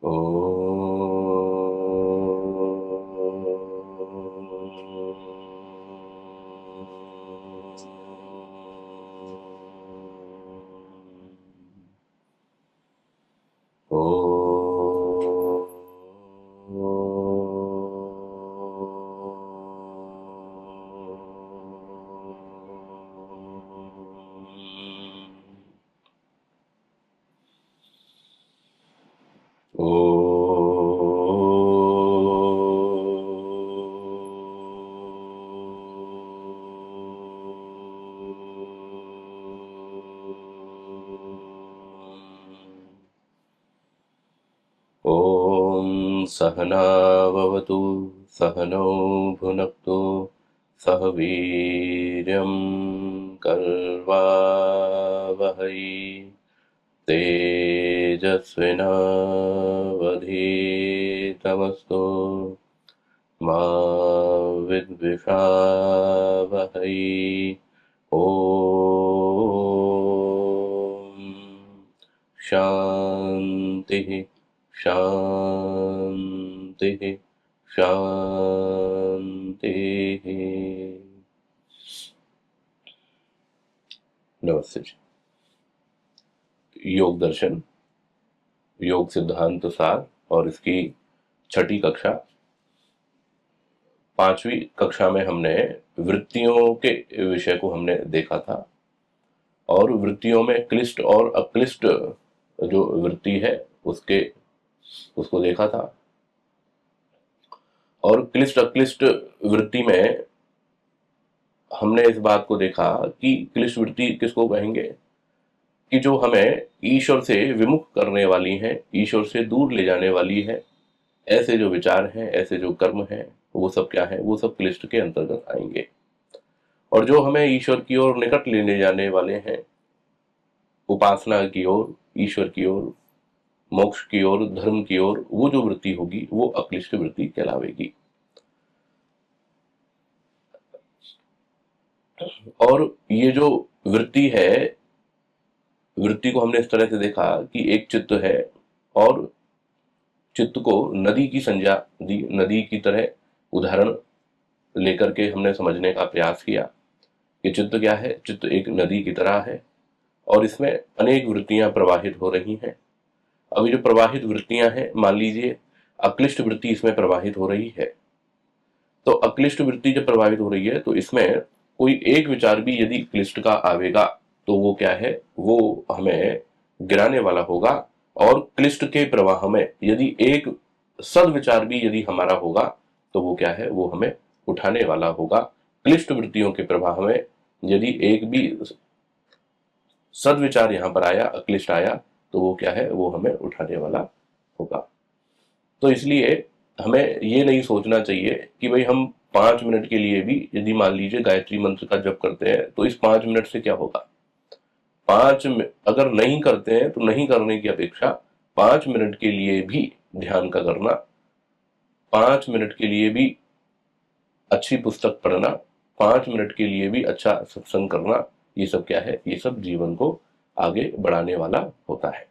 ओ ॐ सहना भवतु सहनौ भुनक्तु सह वीर्यं कर्वावहै तेजस्विनावधीतमस्तु मा विद्विषावहै। ॐ शान्तिः शान्तिः शान्तिः। नमस्ते जी। योग दर्शन, योग सिद्धांत सार और इसकी छठी कक्षा, 5वीं कक्षा में हमने वृत्तियों के विषय को हमने देखा था और वृत्तियों में क्लिष्ट और अक्लिष्ट जो वृत्ति है उसको देखा था। और क्लिष्ट अक्लिष्ट वृत्ति में हमने इस बात को देखा कि क्लिष्ट वृत्ति किसको कहेंगे कि जो हमें ईश्वर से विमुख करने वाली है, ईश्वर से दूर ले जाने वाली है। ऐसे जो विचार हैं, ऐसे जो कर्म हैं, वो सब क्या है, वो सब क्लिष्ट के अंतर्गत आएंगे। और जो हमें ईश्वर की ओर निकट लेने जाने वाले हैं, उपासना की ओर, ईश्वर की ओर, मोक्ष की ओर, धर्म की ओर, वो जो वृत्ति होगी वो अक्लिष्ट वृत्ति कहलावेगी। और ये जो वृत्ति है, वृत्ति को हमने इस तरह से देखा कि एक चित्त है और चित्त को नदी की संज्ञा दी, नदी की तरह उदाहरण लेकर के हमने समझने का प्रयास किया कि चित्त क्या है। चित्त एक नदी की तरह है और इसमें अनेक वृत्तियां प्रवाहित हो रही हैं। अभी जो प्रवाहित वृत्तियां हैं, मान लीजिए अक्लिष्ट वृत्ति इसमें प्रवाहित हो रही है, तो अक्लिष्ट वृत्ति जब प्रभावित हो रही है तो इसमें कोई एक विचार भी यदि क्लिष्ट का आवेगा तो वो क्या है, वो हमें गिराने वाला होगा। और क्लिष्ट के प्रवाह में यदि एक सद्विचार भी यदि हमारा होगा तो वो क्या है, वो हमें उठाने वाला होगा। क्लिष्ट वृत्तियों के प्रवाह में यदि एक भी सद्विचार यहां पर आया, अक्लिष्ट आया, तो वो क्या है, वो हमें उठाने वाला होगा। तो इसलिए हमें ये नहीं सोचना चाहिए कि भाई हम 5 मिनट के लिए भी यदि मान लीजिए गायत्री मंत्र का जप करते हैं तो इस 5 मिनट से क्या होगा। अगर नहीं करते हैं तो नहीं करने की अपेक्षा 5 मिनट के लिए भी ध्यान का करना, 5 मिनट के लिए भी अच्छी पुस्तक पढ़ना, 5 मिनट के लिए भी अच्छा सत्संग करना, ये सब क्या है, ये सब जीवन को आगे बढ़ाने वाला होता है।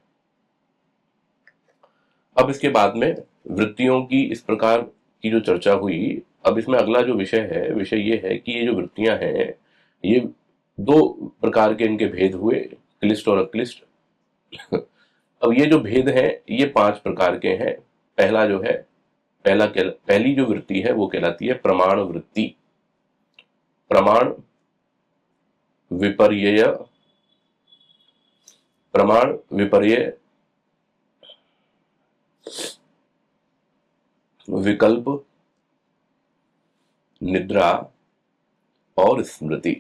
अब इसके बाद में वृत्तियों की इस प्रकार की जो चर्चा हुई, अब इसमें अगला जो विषय है, विषय ये है कि ये जो वृत्तियां हैं, ये 2 प्रकार के इनके भेद हुए, क्लिष्ट और अक्लिष्ट। अब ये जो भेद हैं ये 5 प्रकार के हैं। पहला जो है, पहली जो वृत्ति है वो कहलाती है प्रमाण वृत्ति। प्रमाण विपर्यय, प्रमाण विपर्यय, विकल्प, निद्रा और स्मृति।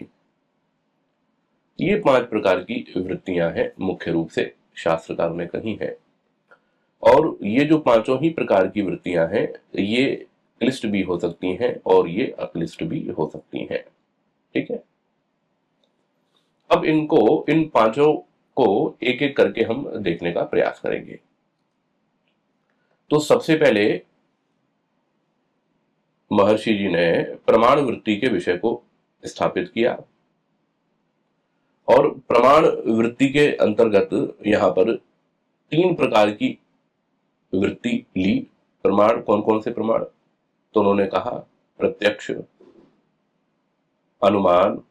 ये 5 प्रकार की वृत्तियां हैं मुख्य रूप से शास्त्रकार में कही है। और ये जो पांचों ही प्रकार की वृत्तियां हैं ये क्लिष्ट भी हो सकती हैं और ये अक्लिष्ट भी हो सकती हैं। ठीक है। अब इन पांचों को एक एक करके हम देखने का प्रयास करेंगे। तो सबसे पहले महर्षि जी ने प्रमाण वृत्ति के विषय को स्थापित किया और प्रमाण वृत्ति के अंतर्गत यहां पर 3 प्रकार की वृत्ति ली। प्रमाण कौन कौन से प्रमाण? तो उन्होंने कहा प्रत्यक्ष, अनुमान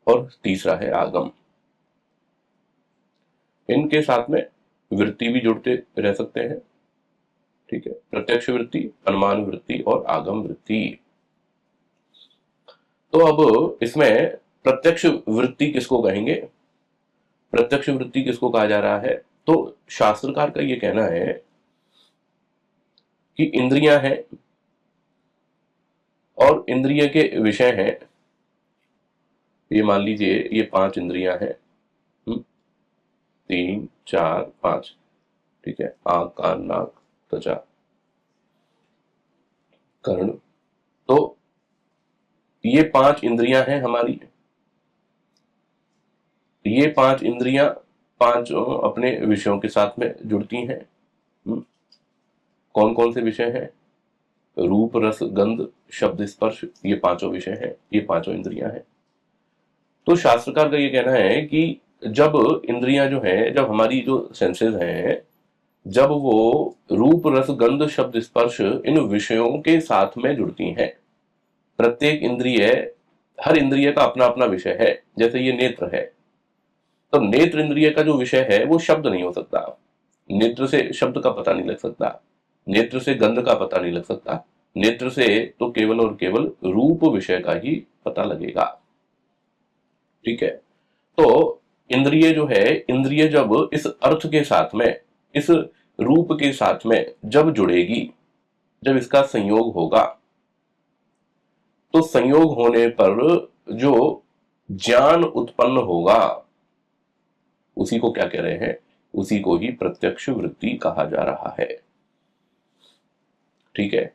और तीसरा है आगम। इनके साथ में वृत्ति भी जुड़ते रह सकते हैं। ठीक है, प्रत्यक्ष वृत्ति, अनुमान वृत्ति और आगम वृत्ति। तो अब इसमें प्रत्यक्ष वृत्ति किसको कहेंगे? प्रत्यक्ष वृत्ति किसको कहा जा रहा है? तो शास्त्रकार का यह कहना है कि इंद्रियां हैं और इंद्रिय के विषय हैं। ये मान लीजिए ये 5 इंद्रियां हैं, 3 4 5। ठीक है, आंख, कान, नाक, त्वचा, कर्ण। तो ये 5 इंद्रियां हैं हमारी। ये 5 इंद्रियां 5 अपने विषयों के साथ में जुड़ती हैं। कौन कौन से विषय हैं? रूप, रस, गंध, शब्द, स्पर्श। ये 5 विषय हैं, ये 5 इंद्रियां हैं। तो शास्त्रकार का ये कहना है कि जब इंद्रियां जो हैं, जब हमारी जो सेंसेस हैं, जब वो रूप, रस, गंध, शब्द, स्पर्श इन विषयों के साथ में जुड़ती हैं। प्रत्येक इंद्रिय, हर इंद्रिय का अपना अपना विषय है। जैसे ये नेत्र है, तो नेत्र इंद्रिय का जो विषय है वो शब्द नहीं हो सकता। नेत्र से शब्द का पता नहीं लग सकता, नेत्र से गंध का पता नहीं लग सकता, नेत्र से तो केवल और केवल रूप विषय का ही पता लगेगा। ठीक है, तो इंद्रिय जो है, इंद्रिय जब इस अर्थ के साथ में, इस रूप के साथ में जब जुड़ेगी, जब इसका संयोग होगा, तो संयोग होने पर जो ज्ञान उत्पन्न होगा उसी को क्या कह रहे हैं? उसी को ही प्रत्यक्ष वृत्ति कहा जा रहा है। ठीक है,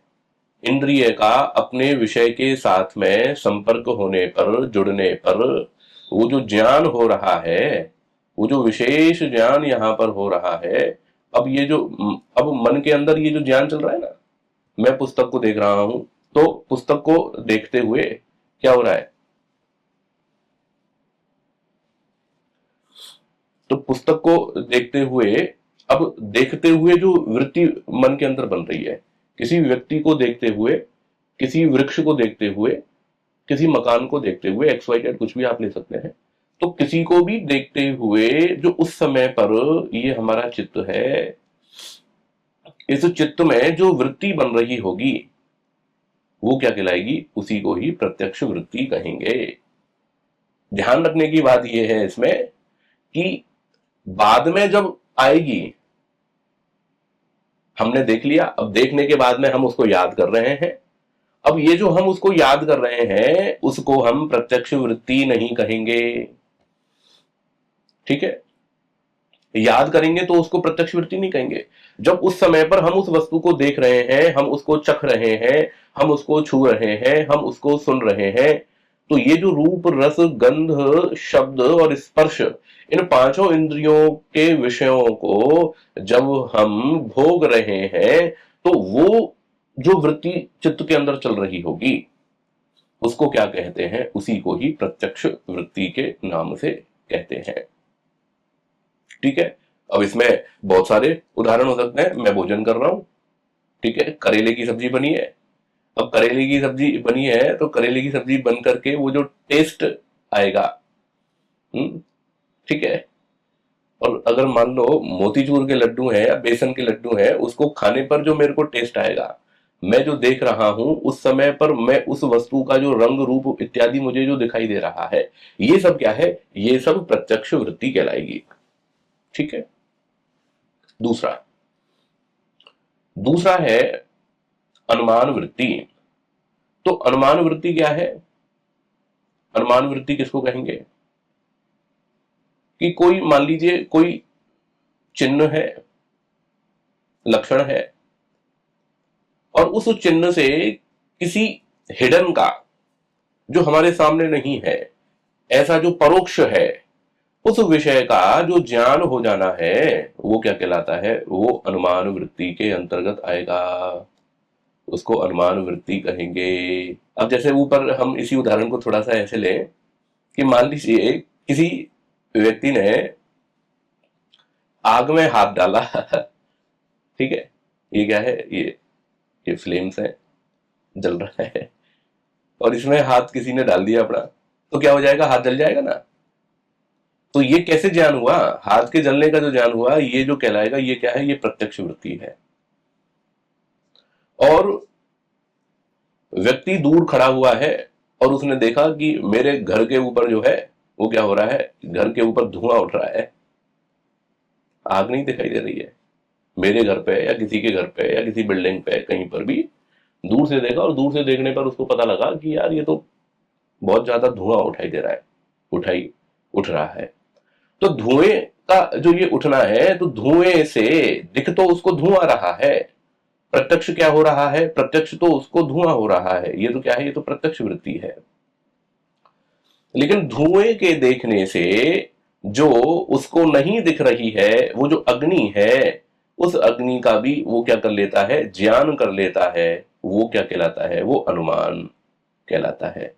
इंद्रिय का अपने विषय के साथ में संपर्क होने पर, जुड़ने पर वो जो ज्ञान हो रहा है, वो जो विशेष ज्ञान यहां पर हो रहा है। अब ये जो, अब मन के अंदर ये जो ज्ञान चल रहा है ना, मैं पुस्तक को देख रहा हूं, तो पुस्तक को देखते हुए क्या हो रहा है? तो पुस्तक को देखते हुए, अब देखते हुए जो वृत्ति मन के अंदर बन रही है, किसी व्यक्ति को देखते हुए, किसी वृक्ष को देखते हुए, किसी मकान को देखते हुए, एक्स वाई जेड कुछ भी आप ले सकते हैं। तो किसी को भी देखते हुए जो उस समय पर ये हमारा चित्त है, इस चित्त में जो वृत्ति बन रही होगी वो क्या कहलाएगी? उसी को ही प्रत्यक्ष वृत्ति कहेंगे। ध्यान रखने की बात यह है इसमें कि बाद में जब आएगी, हमने देख लिया, अब देखने के बाद में हम उसको याद कर रहे हैं। अब ये जो हम उसको याद कर रहे हैं उसको हम प्रत्यक्ष वृत्ति नहीं कहेंगे। ठीक है, याद करेंगे तो उसको प्रत्यक्ष वृत्ति नहीं कहेंगे। जब उस समय पर हम उस वस्तु को देख रहे हैं, हम उसको चख रहे हैं, हम उसको छू रहे हैं, हम उसको सुन रहे हैं, तो ये जो रूप, रस, गंध, शब्द और स्पर्श, इन 5 इंद्रियों के विषयों को जब हम भोग रहे हैं, तो वो जो वृत्ति चित्त के अंदर चल रही होगी उसको क्या कहते हैं? उसी को ही प्रत्यक्ष वृत्ति के नाम से कहते हैं। ठीक है, अब इसमें बहुत सारे उदाहरण हो सकते हैं। मैं भोजन कर रहा हूं, ठीक है, करेले की सब्जी बनी है। अब करेले की सब्जी बनी है तो करेले की सब्जी बन करके वो जो टेस्ट आएगा, ठीक है, और अगर मान लो मोतीचूर के लड्डू हैं या बेसन के लड्डू हैं, उसको खाने पर जो मेरे को टेस्ट आएगा, मैं जो देख रहा हूं उस समय पर मैं उस वस्तु का जो रंग, रूप इत्यादि मुझे जो दिखाई दे रहा है, ये सब क्या है? ये सब प्रत्यक्ष वृत्ति कहलाएगी। ठीक है, दूसरा है अनुमान वृत्ति। तो अनुमान वृत्ति क्या है? अनुमान वृत्ति किसको कहेंगे? कि कोई, मान लीजिए कोई चिन्ह है, लक्षण है, और उस चिन्ह से किसी हिडन का, जो हमारे सामने नहीं है, ऐसा जो परोक्ष है, उस विषय का जो ज्ञान हो जाना है, वो क्या कहलाता है? वो अनुमान वृत्ति के अंतर्गत आएगा, उसको अनुमान वृत्ति कहेंगे। अब जैसे ऊपर हम इसी उदाहरण को थोड़ा सा ऐसे लें कि मान लीजिए किसी व्यक्ति ने आग में हाथ डाला ठीक है, ये क्या है, ये फ्लेम्स है, जल रहा है, और इसमें हाथ किसी ने डाल दिया अपना, तो क्या हो जाएगा, हाथ जल जाएगा ना। तो ये कैसे ज्ञान हुआ, हाथ के जलने का जो ज्ञान हुआ, ये जो कहलाएगा, ये क्या है, ये प्रत्यक्ष वृत्ति है। और व्यक्ति दूर खड़ा हुआ है और उसने देखा कि मेरे घर के ऊपर जो है वो क्या हो रहा है, घर के ऊपर धुआं उठ रहा है, आग नहीं दिखाई दे रही है मेरे घर पे या किसी के घर पे या किसी बिल्डिंग पे, कहीं पर भी दूर से देखा, और दूर से देखने पर उसको पता लगा कि यार ये तो बहुत ज्यादा धुआं उठाई दे रहा है, उठ रहा है। तो धुएं का जो ये उठना है, तो धुएं से दिख तो उसको धुआं रहा है, प्रत्यक्ष क्या हो रहा है, प्रत्यक्ष तो उसको धुआं हो रहा है, ये तो क्या है, ये तो प्रत्यक्ष वृत्ति है। लेकिन धुएं के देखने से जो उसको नहीं दिख रही है, वो जो अग्नि है, उस अग्नि का भी वो क्या कर लेता है, ज्ञान कर लेता है। वो क्या कहलाता है, वो अनुमान कहलाता है,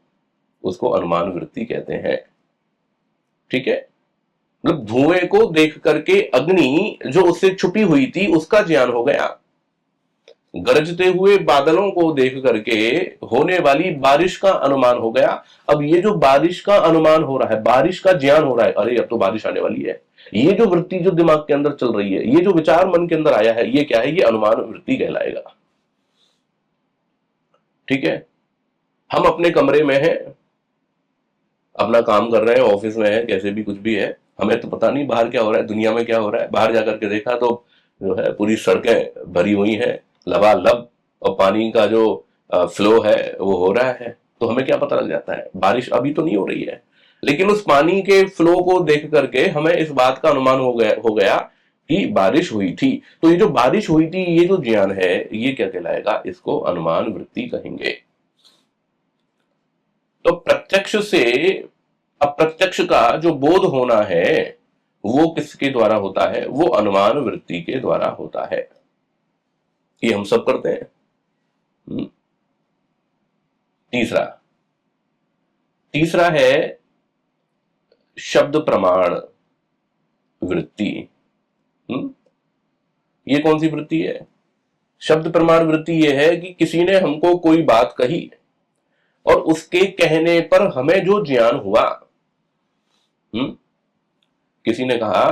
उसको अनुमान वृत्ति कहते हैं। ठीक है, मतलब धुएं को देख करके अग्नि जो उससे छुपी हुई थी उसका ज्ञान हो गया, गरजते हुए बादलों को देख करके होने वाली बारिश का अनुमान हो गया। अब ये जो बारिश का अनुमान हो रहा है, बारिश का ज्ञान हो रहा है, अरे अब तो बारिश आने वाली है, ये जो वृत्ति जो दिमाग के अंदर चल रही है, ये जो विचार मन के अंदर आया है, ये क्या है, ये अनुमान वृत्ति कहलाएगा। ठीक है, हम अपने कमरे में हैं, अपना काम कर रहे हैं, ऑफिस में है, कैसे भी कुछ भी है, हमें तो पता नहीं बाहर क्या हो रहा है, दुनिया में क्या हो रहा है। बाहर जाकर के देखा तो जो है पूरी सड़कें भरी हुई हैं लबालब, और पानी का जो फ्लो है वो हो रहा है, तो हमें क्या पता लग जाता है, बारिश अभी तो नहीं हो रही है, लेकिन उस पानी के फ्लो को देख करके हमें इस बात का अनुमान हो गया कि बारिश हुई थी। तो ये जो बारिश हुई थी, ये जो ज्ञान है, ये क्या कहलाएगा, इसको अनुमान वृत्ति कहेंगे। तो प्रत्यक्ष से अप्रत्यक्ष का जो बोध होना है, वो किसके द्वारा होता है, वो अनुमान वृत्ति के द्वारा होता है। ये हम सब करते हैं। तीसरा तीसरा है शब्द प्रमाण वृत्ति। ये कौन सी वृत्ति है, शब्द प्रमाण वृत्ति ये है कि किसी ने हमको कोई बात कही और उसके कहने पर हमें जो ज्ञान हुआ, किसी ने कहा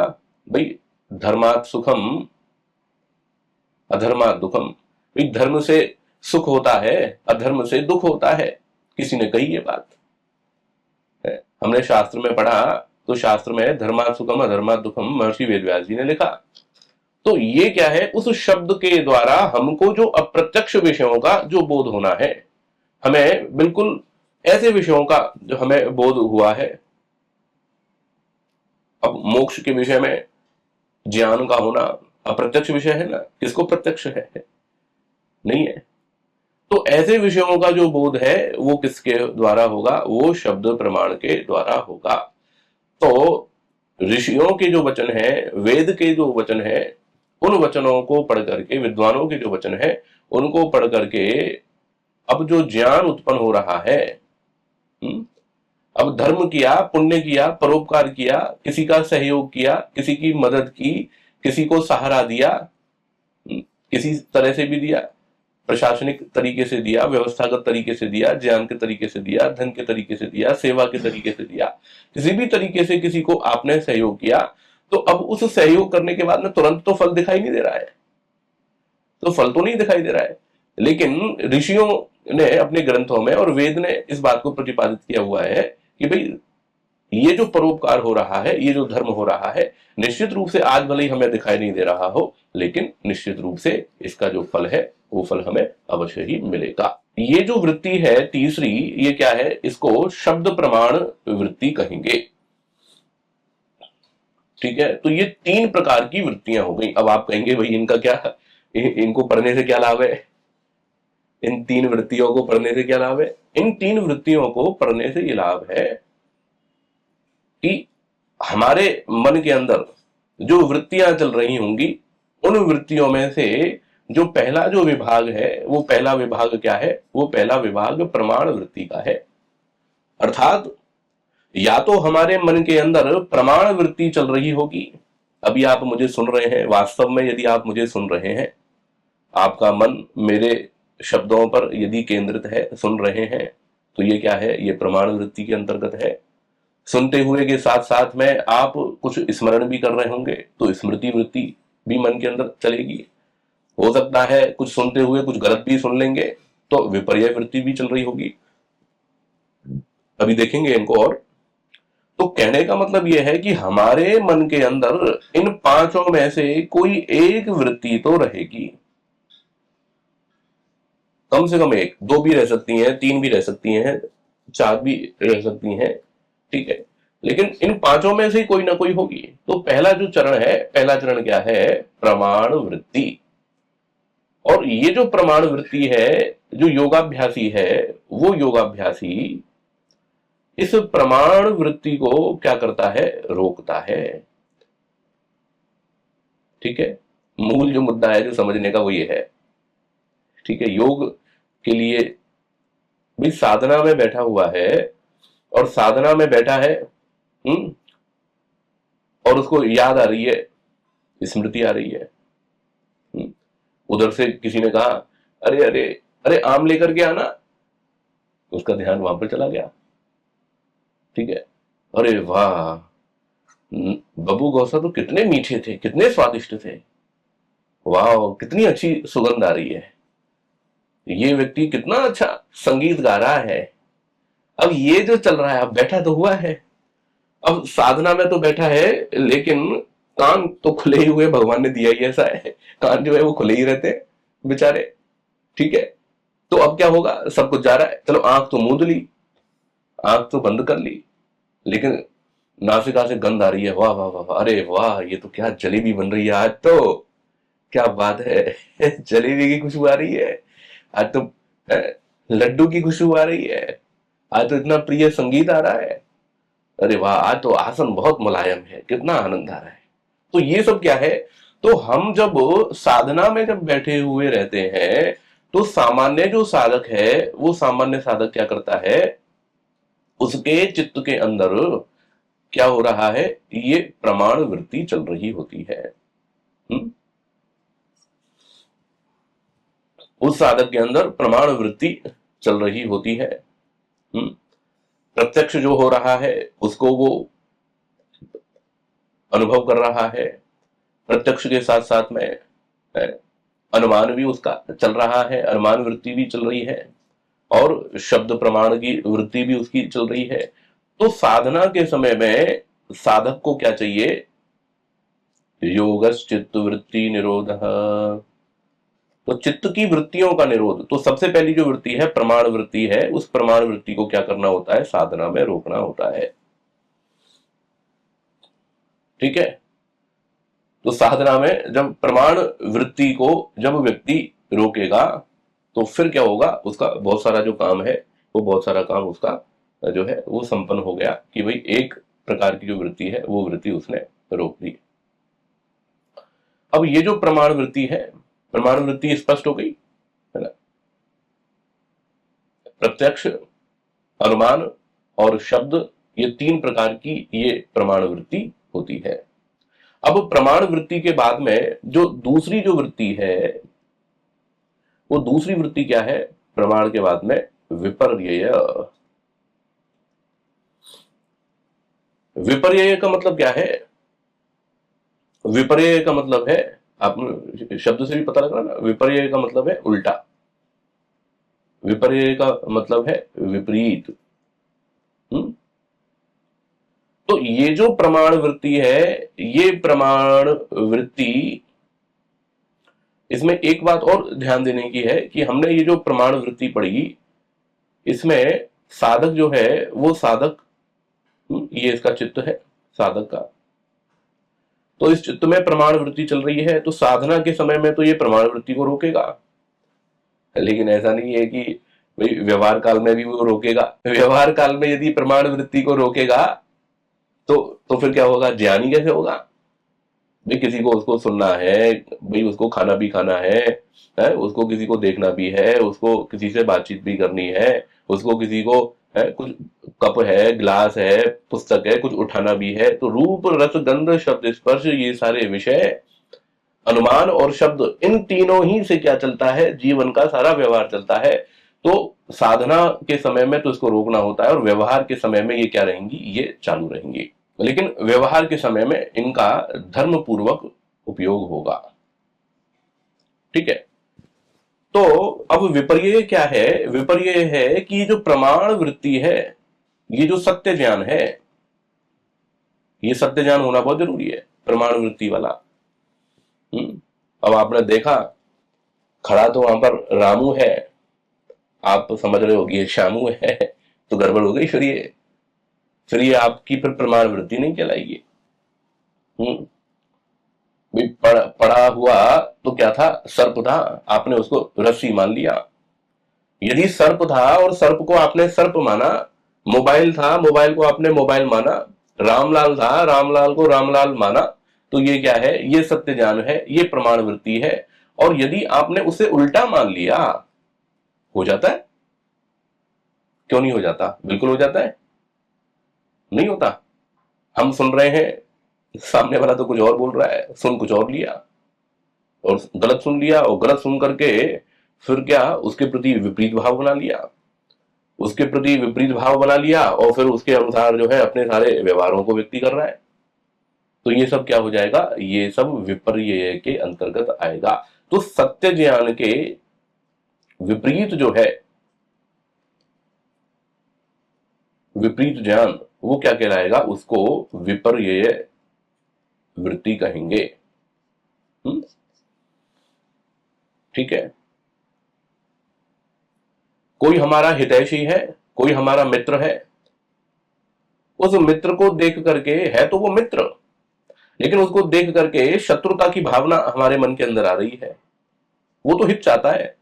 भाई धर्मात् सुखम अधर्मात् दुखम, भाई धर्म से सुख होता है, अधर्म से दुख होता है, किसी ने कही ये बात है। हमने शास्त्र में पढ़ा, तो शास्त्र में धर्मात् सुखम अधर्मात् दुखम महर्षि वेदव्यास जी ने लिखा। तो ये क्या है, उस शब्द के द्वारा हमको जो अप्रत्यक्ष विषयों का जो बोध होना है, हमें बिल्कुल ऐसे विषयों का जो हमें बोध हुआ है। अब मोक्ष के विषय में ज्ञान का होना अप्रत्यक्ष विषय है ना, किसको प्रत्यक्ष है, नहीं है। तो ऐसे विषयों का जो बोध है वो किसके द्वारा होगा, वो शब्द प्रमाण के द्वारा होगा। तो ऋषियों के जो वचन है, वेद के जो वचन है, उन वचनों को पढ़ करके, विद्वानों के जो वचन है उनको पढ़ करके अब जो ज्ञान उत्पन्न हो रहा है, अब धर्म किया, पुण्य किया, परोपकार किया, किसी का सहयोग किया, किसी की मदद की, किसी को सहारा दिया, किसी तरह से भी दिया, प्रशासनिक तरीके से दिया, व्यवस्थागत तरीके से दिया, ज्ञान के तरीके से दिया, धन के तरीके से दिया, सेवा के तरीके से दिया, किसी भी तरीके से किसी को आपने सहयोग किया, तो अब उस सहयोग करने के बाद में तुरंत तो फल दिखाई नहीं दे रहा है, तो फल तो नहीं दिखाई दे रहा है, लेकिन ऋषियों ने अपने ग्रंथों में और वेद ने इस बात को प्रतिपादित किया हुआ है कि भाई ये जो परोपकार हो रहा है, ये जो धर्म हो रहा है, निश्चित रूप से आज भले ही हमें दिखाई नहीं दे रहा हो, लेकिन निश्चित रूप से इसका जो फल है वो फल हमें अवश्य ही मिलेगा। ये जो वृत्ति है तीसरी, ये क्या है, इसको शब्द प्रमाण वृत्ति कहेंगे। ठीक है, तो ये तीन प्रकार की वृत्तियां हो गई। अब आप कहेंगे भाई इनका क्या, इनको पढ़ने से क्या लाभ है, इन तीन वृत्तियों को पढ़ने से क्या लाभ है। इन तीन वृत्तियों को पढ़ने से ये लाभ है कि हमारे मन के अंदर जो वृत्तियां चल रही होंगी, उन वृत्तियों में से जो पहला जो विभाग है, वो पहला विभाग क्या है, वो पहला विभाग प्रमाण वृत्ति का है। अर्थात या तो हमारे मन के अंदर प्रमाण वृत्ति चल रही होगी, अभी आप मुझे सुन रहे हैं, वास्तव में यदि आप मुझे सुन रहे हैं आपका मन मेरे शब्दों पर यदि केंद्रित है, सुन रहे हैं, तो ये क्या है, ये प्रमाण वृत्ति के अंतर्गत है। सुनते हुए के साथ साथ में आप कुछ स्मरण भी कर रहे होंगे, तो स्मृति वृत्ति भी मन के अंदर चलेगी। हो सकता है कुछ सुनते हुए कुछ गलत भी सुन लेंगे, तो विपर्य वृत्ति भी चल रही होगी। अभी देखेंगे इनको। और तो कहने का मतलब यह है कि हमारे मन के अंदर इन पांचों में से कोई एक वृत्ति तो रहेगी, कम से कम एक, दो भी रह सकती हैं, तीन भी रह सकती हैं, चार भी रह सकती हैं, ठीक है, लेकिन इन पांचों में से कोई ना कोई होगी। तो पहला जो चरण है, पहला चरण क्या है, प्रमाण वृत्ति। और ये जो प्रमाण वृत्ति है, जो योगाभ्यासी है, वो योगाभ्यासी इस प्रमाण वृत्ति को क्या करता है, रोकता है। ठीक है, मूल जो मुद्दा है जो समझने का वो ये है। ठीक है, योग के लिए भाई साधना में बैठा हुआ है, और साधना में बैठा है, और उसको याद आ रही है, स्मृति आ रही है, उधर से किसी ने कहा अरे अरे अरे आम लेकर के आना, उसका ध्यान वहां पर चला गया। ठीक है, अरे वाह, बबू गौसा तो कितने मीठे थे, कितने स्वादिष्ट थे, वाह कितनी अच्छी सुगंध आ रही है, ये व्यक्ति कितना अच्छा संगीत गा रहा है। अब ये जो चल रहा है, अब बैठा तो हुआ है, अब साधना में तो बैठा है, लेकिन कान तो खुले ही हुए, भगवान ने दिया ही ऐसा है, कान जो है वो खुले ही रहते हैं बेचारे। ठीक है, तो अब क्या होगा, सब कुछ जा रहा है, चलो आंख तो मूंद ली, आंख तो बंद कर ली, लेकिन नासिका से गंध आ रही है, वाह वाह वाह, अरे वाह ये तो क्या जलेबी बन रही है आज तो, क्या बात है जलेबी की खुशबू आ रही है आज तो, लड्डू की खुशबू आ रही है आज तो, इतना प्रिय संगीत आ रहा है, अरे वाह आज तो आसन बहुत मुलायम है, कितना आनंद आ रहा है। तो ये सब क्या है, तो हम जब साधना में जब बैठे हुए रहते हैं, तो सामान्य जो साधक है, वो सामान्य साधक क्या करता है, उसके चित्त के अंदर क्या हो रहा है, ये प्रमाण वृत्ति चल रही होती है। उस साधक के अंदर प्रमाण वृत्ति चल रही होती है। प्रत्यक्ष जो हो रहा है उसको वो अनुभव कर रहा है, प्रत्यक्ष के साथ साथ में अनुमान भी उसका चल रहा है, अनुमान वृत्ति भी चल रही है, और शब्द प्रमाण की वृत्ति भी उसकी चल रही है। तो साधना के समय में साधक को क्या चाहिए, योगश्चित्त वृत्ति निरोध, तो चित्त की वृत्तियों का निरोध। तो सबसे पहली जो वृत्ति है प्रमाण वृत्ति है, उस प्रमाण वृत्ति को क्या करना होता है, साधना में रोकना होता है। ठीक है, तो साधना में जब प्रमाण वृत्ति को जब व्यक्ति रोकेगा, तो फिर क्या होगा, उसका बहुत सारा जो काम है, वो बहुत सारा काम उसका जो है वो संपन्न हो गया, कि भाई एक प्रकार की जो वृत्ति है वो वृत्ति उसने रोक दी। अब ये जो प्रमाण वृत्ति है, प्रमाण वृत्ति स्पष्ट हो गई है ना, प्रत्यक्ष, अनुमान और शब्द, ये तीन प्रकार की ये प्रमाण वृत्ति होती है। अब प्रमाण वृत्ति के बाद में जो दूसरी जो वृत्ति है, वो दूसरी वृत्ति क्या है, प्रमाण के बाद में विपर्यय। विपर्यय का मतलब क्या है, विपर्यय का मतलब है, आप शब्द से भी पता लग रहा ना, विपर्यय का मतलब है उल्टा, विपर्यय का मतलब है विपरीत। तो ये जो प्रमाण वृत्ति है, ये प्रमाण वृत्ति, इसमें एक बात और ध्यान देने की है कि हमने ये जो प्रमाण वृत्ति पढ़ी, इसमें साधक जो है वो साधक, ये इसका चित्त है साधक का, तो इस चित्त में प्रमाण वृत्ति चल रही है, तो साधना के समय में तो ये प्रमाण वृत्ति को रोकेगा। लेकिन ऐसा नहीं है कि भाई व्यवहार काल में भी वो रोकेगा, व्यवहार काल में यदि प्रमाण वृत्ति को रोकेगा तो फिर क्या होगा, ज्ञानी कैसे होगा, भाई किसी को उसको सुनना है, भाई उसको खाना भी खाना है, उसको किसी को देखना भी है, उसको किसी से बातचीत भी करनी है, उसको किसी को है, कुछ कप है, ग्लास है, पुस्तक है, कुछ उठाना भी है, तो रूप रस गंध शब्द स्पर्श ये सारे विषय अनुमान और शब्द, इन तीनों ही से क्या चलता है, जीवन का सारा व्यवहार चलता है। तो साधना के समय में तो इसको रोकना होता है और व्यवहार के समय में ये क्या रहेंगी, ये चालू रहेंगी। लेकिन व्यवहार के समय में इनका धर्म पूर्वक उपयोग होगा। ठीक है। तो अब विपर्य क्या है, विपर्य है कि ये जो प्रमाण वृत्ति है, ये जो सत्य ज्ञान है, ये सत्य ज्ञान होना बहुत जरूरी है, प्रमाण वृत्ति वाला। अब आपने देखा, खड़ा तो वहां पर रामू है, आप समझ रहे होगी श्यामू है, तो गड़बड़ हो गई। फिर ये आपकी फिर प्रमाण वृत्ति नहीं कहलाएगी। पड़ा हुआ तो क्या था, सर्प था, आपने उसको रस्सी मान लिया। यदि सर्प था और सर्प को आपने सर्प माना, मोबाइल था, मोबाइल को आपने मोबाइल माना, रामलाल था, रामलाल को रामलाल माना, तो ये क्या है, ये सत्य ज्ञान है, ये प्रमाण वृत्ति है। और यदि आपने उसे उल्टा मान लिया, हो जाता है? क्यों नहीं हो जाता? बिल्कुल हो जाता है, नहीं होता। हम सुन रहे हैं, सामने वाला तो कुछ और बोल रहा है, सुन कुछ और लिया, और गलत सुन लिया, और गलत सुन करके फिर क्या, उसके प्रति विपरीत भाव बना लिया, उसके प्रति विपरीत भाव बना लिया, और फिर उसके अनुसार जो है अपने सारे व्यवहारों को व्यक्ति कर रहा है। तो ये सब क्या हो जाएगा, ये सब विपर्य के अंतर्गत आएगा। तो सत्य ज्ञान के विपरीत जो है, विपरीत ज्ञान, वो क्या कहलाएगा, उसको विपर्य वृत्ति कहेंगे। ठीक है। कोई हमारा हितैषी है, कोई हमारा मित्र है, उस मित्र को देख करके, है तो वो मित्र, लेकिन उसको देख करके शत्रुता की भावना हमारे मन के अंदर आ रही है। वो तो हित चाहता है,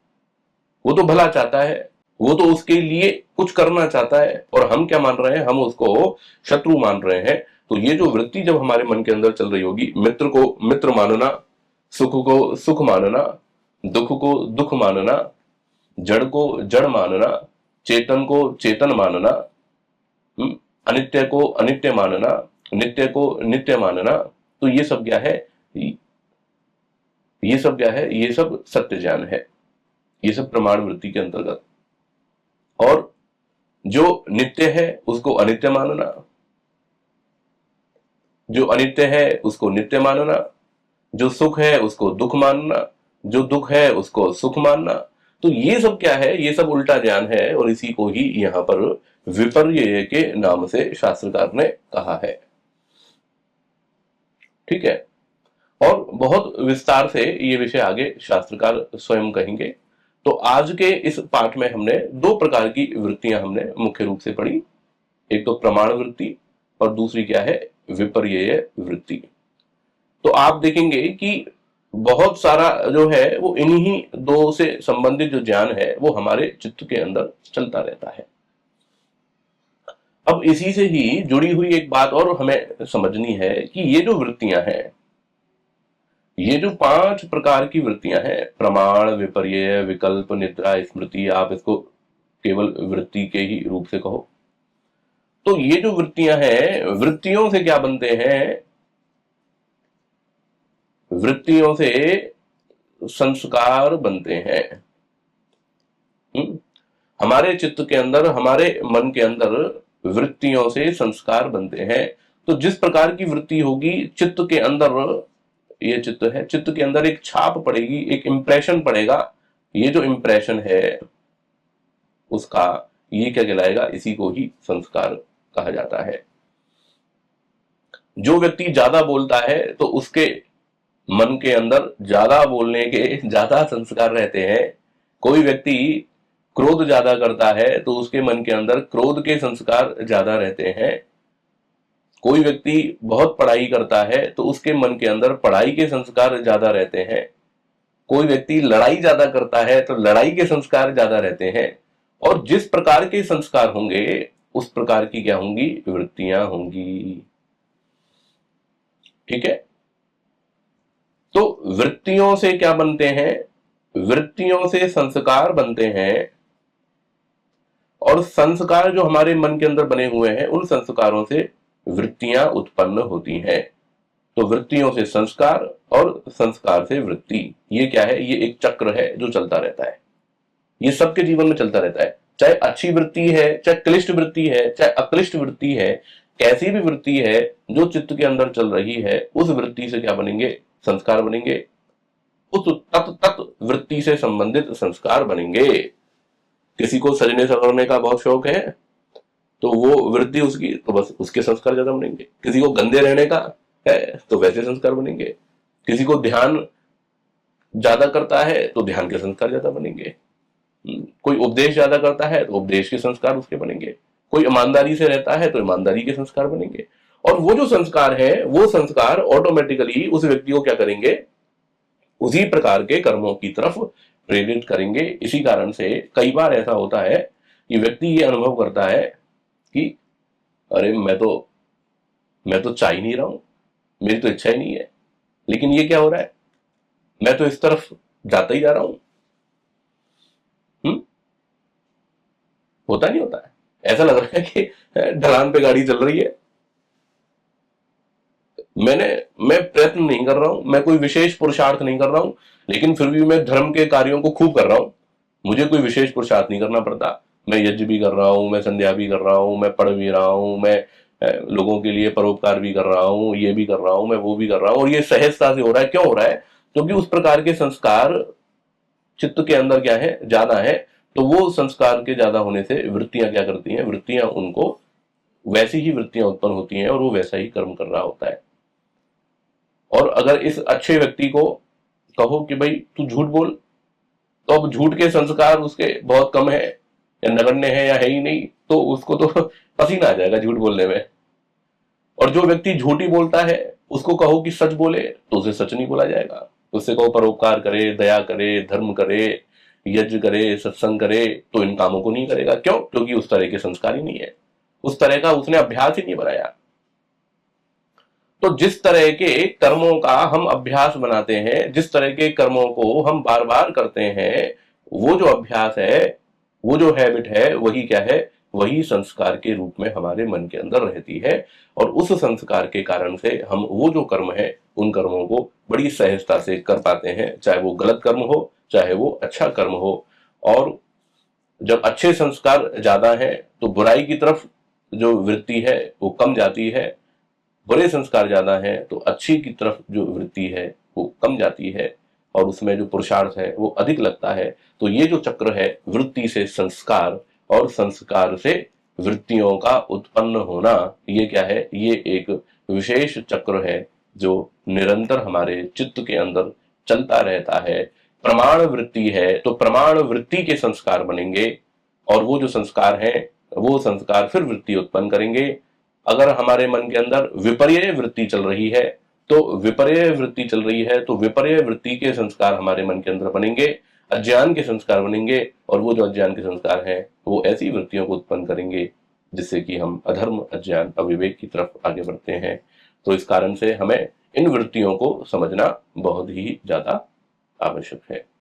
वो तो भला चाहता है, वो तो उसके लिए कुछ करना चाहता है, और हम क्या मान रहे हैं, हम उसको शत्रु मान रहे हैं। तो ये जो वृत्ति जब हमारे मन के अंदर चल रही होगी, मित्र को मित्र मानना, सुख को सुख मानना, दुख को दुख मानना, जड़ को जड़ मानना, चेतन को चेतन मानना, अनित्य को अनित्य मानना, नित्य को नित्य मानना, तो ये सब क्या है, ये सब क्या है, ये सब सत्य ज्ञान है, ये सब प्रमाण वृत्ति के अंतर्गत। और जो नित्य है उसको अनित्य मानना, जो अनित्य है उसको नित्य मानना, जो सुख है उसको दुख मानना, जो दुख है उसको सुख मानना। तो ये सब क्या है, ये सब उल्टा ज्ञान है, और इसी को ही यहां पर विपर्य के नाम से शास्त्रकार ने कहा है। ठीक है। और बहुत विस्तार से ये विषय आगे शास्त्रकार स्वयं कहेंगे। तो आज के इस पाठ में हमने दो प्रकार की वृत्तियां हमने मुख्य रूप से पढ़ी, एक तो प्रमाण वृत्ति और दूसरी क्या है, विपर्य वृत्ति। तो आप देखेंगे कि बहुत सारा जो है वो इन्हीं दो से संबंधित जो ज्ञान है वो हमारे चित्त के अंदर चलता रहता है। अब इसी से ही जुड़ी हुई एक बात और हमें समझनी है कि ये जो वृत्तियां हैं, ये जो 5 प्रकार की वृत्तियां हैं, प्रमाण, विपर्य, विकल्प, निद्रा, स्मृति, आप इसको केवल वृत्ति के ही रूप से कहो। तो ये जो वृत्तियां हैं, वृत्तियों से क्या बनते हैं, वृत्तियों से संस्कार बनते हैं। हमारे चित्त के अंदर, हमारे मन के अंदर वृत्तियों से संस्कार बनते हैं। तो जिस प्रकार की वृत्ति होगी, चित्त के अंदर, ये चित्त है, चित्त के अंदर एक छाप पड़ेगी, एक इंप्रेशन पड़ेगा। ये जो इंप्रेशन है उसका, ये क्या कहलाएगा, इसी को ही संस्कार कहा जाता है। जो व्यक्ति ज्यादा बोलता है तो उसके मन के अंदर ज्यादा बोलने के ज्यादा संस्कार रहते हैं। कोई व्यक्ति क्रोध ज्यादा करता है तो उसके मन के अंदर क्रोध के संस्कार ज्यादा रहते हैं। कोई व्यक्ति बहुत पढ़ाई करता है तो उसके मन के अंदर पढ़ाई के संस्कार ज्यादा रहते हैं। कोई व्यक्ति लड़ाई ज्यादा करता है तो लड़ाई के संस्कार ज्यादा रहते हैं। और जिस प्रकार के संस्कार होंगे उस प्रकार की क्या होंगी, वृत्तियां होंगी। ठीक है। तो वृत्तियों से क्या बनते हैं, वृत्तियों से संस्कार बनते हैं, और संस्कार जो हमारे मन के अंदर बने हुए हैं, उन संस्कारों से वृत्तियां उत्पन्न होती हैं। तो वृत्तियों से संस्कार और संस्कार से वृत्ति, ये क्या है, ये एक चक्र है जो चलता रहता है। ये सबके जीवन में चलता रहता है, चाहे अच्छी वृत्ति है, चाहे क्लिष्ट वृत्ति है, चाहे अक्लिष्ट वृत्ति है, कैसी भी वृत्ति है जो चित्त के अंदर चल रही है, उस वृत्ति से क्या बनेंगे, संस्कार बनेंगे। उस तत् वृत्ति से संबंधित संस्कार बनेंगे। किसी को सजने संवरने का बहुत शौक है तो वो वृत्ति उसकी, तो बस उसके संस्कार ज्यादा बनेंगे। किसी को गंदे रहने का है तो वैसे संस्कार बनेंगे। किसी को ध्यान ज्यादा करता है तो ध्यान के संस्कार ज्यादा बनेंगे। कोई उपदेश ज्यादा करता है तो उपदेश के संस्कार उसके बनेंगे। कोई ईमानदारी से रहता है तो ईमानदारी के संस्कार बनेंगे। और वो जो संस्कार है वो संस्कार ऑटोमेटिकली उस व्यक्ति को क्या करेंगे, उसी प्रकार के कर्मों की तरफ प्रेरित करेंगे। इसी कारण से कई बार ऐसा होता है कि व्यक्ति ये अनुभव करता है कि अरे मैं तो चाह ही नहीं रहा हूं, मेरी तो इच्छा ही नहीं है, लेकिन ये क्या हो रहा है, मैं तो इस तरफ जाता ही जा रहा हूं। होता नहीं होता है, ऐसा लग रहा है कि ढलान पे गाड़ी चल रही है। मैं प्रयत्न नहीं कर रहा हूं, मैं कोई विशेष पुरुषार्थ नहीं कर रहा हूं, लेकिन फिर भी मैं धर्म के कार्यों को खूब कर रहा हूं। मुझे कोई विशेष पुरुषार्थ नहीं करना पड़ता। मैं यज्ञ भी कर रहा हूं, मैं संध्या भी कर रहा हूं, मैं पढ़ भी रहा हूं, मैं लोगों के लिए परोपकार भी कर रहा हूं, ये भी कर रहा हूं, मैं वो भी कर रहा हूं, और ये सहजता से हो रहा है। क्यों हो रहा है? क्योंकि उस प्रकार के संस्कार चित्त के अंदर क्या है, ज्यादा है। तो वो संस्कार के ज्यादा होने से वृत्तियां क्या करती हैं, वृत्तियां उनको वैसी ही वृत्तियां उत्पन्न होती हैं और वो वैसा ही कर्म कर रहा होता है। और अगर इस अच्छे व्यक्ति को कहो कि भाई तू झूठ बोल, तो अब झूठ के संस्कार उसके बहुत कम है या नगण्य है या है ही नहीं, तो उसको तो पसीना आ जाएगा झूठ बोलने में। और जो व्यक्ति झूठ ही बोलता है उसको कहो कि सच बोले तो उसे सच नहीं बोला जाएगा। उससे कहो परोपकार करे, दया करे, धर्म करे, यज्ञ करे, सत्संग करे, तो इन कामों को नहीं करेगा। क्यों? क्योंकि उस तरह के संस्कार ही नहीं है, उस तरह का उसने अभ्यास ही नहीं बनाया। तो जिस तरह के कर्मों का हम अभ्यास बनाते हैं, जिस तरह के कर्मों को हम बार बार करते हैं, वो जो अभ्यास है, वो जो हैबिट है, वही क्या है, वही संस्कार के रूप में हमारे मन के अंदर रहती है। और उस संस्कार के कारण से हम वो जो कर्म है, उन कर्मों को बड़ी सहजता से कर पाते हैं, चाहे वो गलत कर्म हो, चाहे वो अच्छा कर्म हो। और जब अच्छे संस्कार ज्यादा है तो बुराई की तरफ जो वृत्ति है वो कम जाती है, बुरे संस्कार ज्यादा है तो अच्छी की तरफ जो वृत्ति है वो कम जाती है, और उसमें जो पुरुषार्थ है वो अधिक लगता है। तो ये जो चक्र है, वृत्ति से संस्कार और संस्कार से वृत्तियों का उत्पन्न होना, ये क्या है, ये एक विशेष चक्र है जो निरंतर हमारे चित्त के अंदर चलता रहता है। प्रमाण वृत्ति है तो प्रमाण वृत्ति के संस्कार बनेंगे, और वो जो संस्कार हैं वो संस्कार फिर वृत्ति उत्पन्न करेंगे। अगर हमारे मन के अंदर विपर्य वृत्ति चल रही है तो विपर्य वृत्ति चल रही है तो विपर्य वृत्ति के संस्कार हमारे मन के अंदर बनेंगे, अज्ञान के संस्कार बनेंगे, और वो जो अज्ञान के संस्कार हैं वो ऐसी वृत्तियों को उत्पन्न करेंगे जिससे कि हम अधर्म, अज्ञान, अविवेक की तरफ आगे बढ़ते हैं। तो इस कारण से हमें इन वृत्तियों को समझना बहुत ही ज्यादा आवश्यक है।